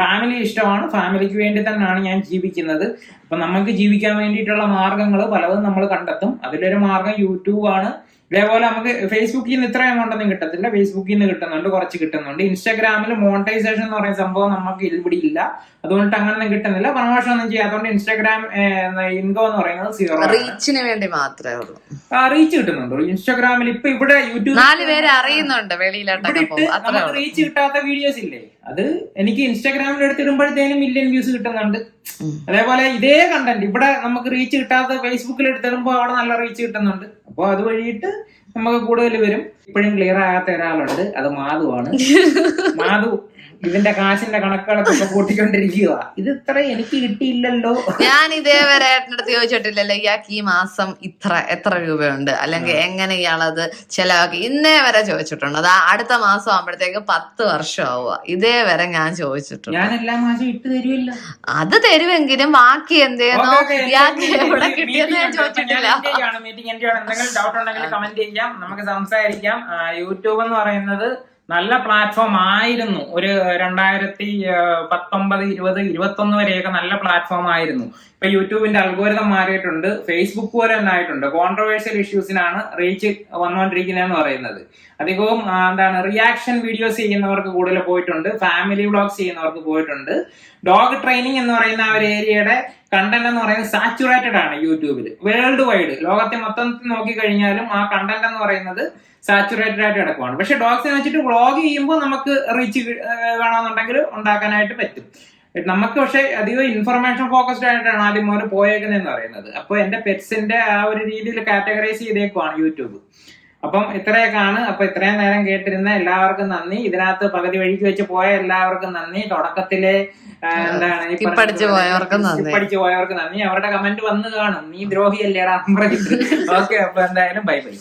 ഫാമിലി ഇഷ്ടമാണ്, ഫാമിലിക്ക് വേണ്ടി തന്നെയാണ് ഞാൻ ജീവിക്കുന്നത്. അപ്പൊ നമുക്ക് ജീവിക്കാൻ വേണ്ടിയിട്ടുള്ള മാർഗങ്ങൾ പലതും നമ്മൾ കണ്ടെത്തും. അതിലൊരു മാർഗം യൂട്യൂബ് ആണ്. ഇതേപോലെ നമുക്ക് ഫേസ്ബുക്കിൽ നിന്ന് ഇത്ര എമൗണ്ടൊന്നും കിട്ടത്തില്ല. ഫേസ്ബുക്കിൽ നിന്ന് കിട്ടുന്നുണ്ട്, കുറച്ച് കിട്ടുന്നുണ്ട്. ഇൻസ്റ്റാഗ്രാമിൽ മോണിറ്റൈസേഷൻ എന്ന് പറയുന്ന സംഭവം നമുക്ക് ഇവിടെ ഇല്ല. അതുകൊണ്ട് അങ്ങനൊന്നും കിട്ടുന്നില്ല. പ്രൊമോഷൻ ഒന്നും ചെയ്യാത്തതുകൊണ്ട് ഇൻസ്റ്റാഗ്രാം ഇൻകം എന്ന് പറയുന്നത് 0. റീച്ചിന് വേണ്ടി മാത്രമേ ഉള്ളൂ. റീച്ച് കിട്ടുന്നുണ്ട് ഇൻസ്റ്റാഗ്രാമിൽ. ഇപ്പൊ ഇവിടെ യൂട്യൂബ് 4 പേര് അറിയുന്നുണ്ട്. നമുക്ക് റീച്ച് കിട്ടാത്ത വീഡിയോസ് ഇല്ലേ, അത് എനിക്ക് ഇൻസ്റ്റാഗ്രാമിൽ എടുത്തിടുമ്പോഴത്തേനും മില്യൺ വ്യൂസ് കിട്ടുന്നുണ്ട്. അതേപോലെ ഇതേ കണ്ടന്റ് ഇവിടെ നമുക്ക് റീച്ച് കിട്ടാത്ത ഫേസ്ബുക്കിൽ എടുത്തിടുമ്പോൾ അവിടെ നല്ല റീച്ച് കിട്ടുന്നുണ്ട്. അപ്പൊ അത് വഴിയിട്ട് നമുക്ക് കൂടുതൽ വരും. ഇപ്പോഴും ക്ലിയർ ആകാത്ത ഒരാളുണ്ട്, അത് മാധുവാണ്. ഇതിന്റെ കാശിന്റെ കണക്കുകളൊക്കെ ഇപ്പൊ കൂട്ടിക്കൊണ്ടിരിക്കുക. ഇത് ഇത്ര എനിക്ക് കിട്ടിയില്ലല്ലോ. ഞാൻ ഇതേവരെ ഏട്ടനടുത്ത് ചോദിച്ചിട്ടില്ലല്ലോ ഇയാൾക്ക് ഈ മാസം എത്ര രൂപയുണ്ട്, അല്ലെങ്കിൽ എങ്ങനെ ഇയാളത് ചെലവാക്കി, ഇന്നേ വരെ ചോദിച്ചിട്ടുണ്ട്. അത് അടുത്ത മാസം ആകുമ്പോഴത്തേക്ക് 10 വർഷം ആവുക. ഇതേവരെ ഞാൻ ചോദിച്ചിട്ടുണ്ട്. ഞാൻ എല്ലാ മാസം ഇട്ട് തരുമല്ലോ. അത് തരുമെങ്കിലും ബാക്കി എന്തേന്നോ ഇയാൾക്ക് എവിടെ കിട്ടിയെന്ന് ഞാൻ ചോദിച്ചിട്ടില്ല. എന്തെങ്കിലും ഡൗട്ട് ഉണ്ടെങ്കിൽ കമന്റ് ചെയ്യാം, നമുക്ക് സംസാരിക്കാം. യൂട്യൂബ് എന്ന് പറയുന്നത് നല്ല പ്ലാറ്റ്ഫോം ആയിരുന്നു. ഒരു 2019, 20, 21 വരെയൊക്കെ നല്ല പ്ലാറ്റ്ഫോം ആയിരുന്നു. ഇപ്പൊ യൂട്യൂബിന്റെ അൽഗോരിതം മാറിയിട്ടുണ്ട്. ഫേസ്ബുക്ക് പോലെ തന്നെ ആയിട്ടുണ്ട്. കോൺട്രവേഴ്ഷ്യൽ ഇഷ്യൂസിനാണ് റീച്ച് വന്നുകൊണ്ടിരിക്കുന്നതെന്ന് പറയുന്നത്. അധികവും റിയാക്ഷൻ വീഡിയോസ് ചെയ്യുന്നവർക്ക് കൂടുതൽ പോയിട്ടുണ്ട്, ഫാമിലി വ്ളോഗ്സ് ചെയ്യുന്നവർക്ക് പോയിട്ടുണ്ട്. ഡോഗ് ട്രെയിനിങ് എന്ന് പറയുന്ന ആ ഒരു ഏരിയയുടെ കണ്ടന്റ് എന്ന് പറയുന്നത് സാച്ചുറേറ്റഡ് ആണ് യൂട്യൂബിൽ. വേൾഡ് വൈഡ് ലോകത്തെ മൊത്തത്തിൽ നോക്കിക്കഴിഞ്ഞാലും ആ കണ്ടന്റ് എന്ന് പറയുന്നത് സാച്ചുറേറ്റഡ് ആയിട്ട് കിടക്കുവാണ്. പക്ഷെ ഡോഗ്സിനെ വെച്ചിട്ട് വ്ളോഗ് ചെയ്യുമ്പോൾ നമുക്ക് റീച്ച് വേണമെന്നുണ്ടെങ്കിൽ ഉണ്ടാക്കാനായിട്ട് പറ്റും നമുക്ക്. പക്ഷെ അധികം ഇൻഫർമേഷൻ ഫോക്കസ്ഡ് ആയിട്ടാണ് ആദ്യം മുതൽ പോയേക്കുന്നതെന്ന് പറയുന്നത്. അപ്പൊ എന്റെ പെറ്റ്സിന്റെ ആ ഒരു രീതിയിൽ കാറ്റഗറൈസ് ചെയ്തേക്കുവാണ് യൂട്യൂബ്. അപ്പം ഇത്രയൊക്കെയാണ്. അപ്പൊ ഇത്രയും നേരം കേട്ടിരുന്ന എല്ലാവർക്കും നന്ദി. ഇതിനകത്ത് പകുതി വഴിക്ക് വെച്ച് പോയ എല്ലാവർക്കും നന്ദി. തുടക്കത്തിലെ പഠിച്ചു പോയവർക്ക് നന്ദി. അവരുടെ കമന്റ് വന്ന് കാണും, നീ ദ്രോഹിയല്ലേടാ പറഞ്ഞിട്ട്. ഓക്കെ, അപ്പൊ എന്തായാലും ബൈ ബൈ.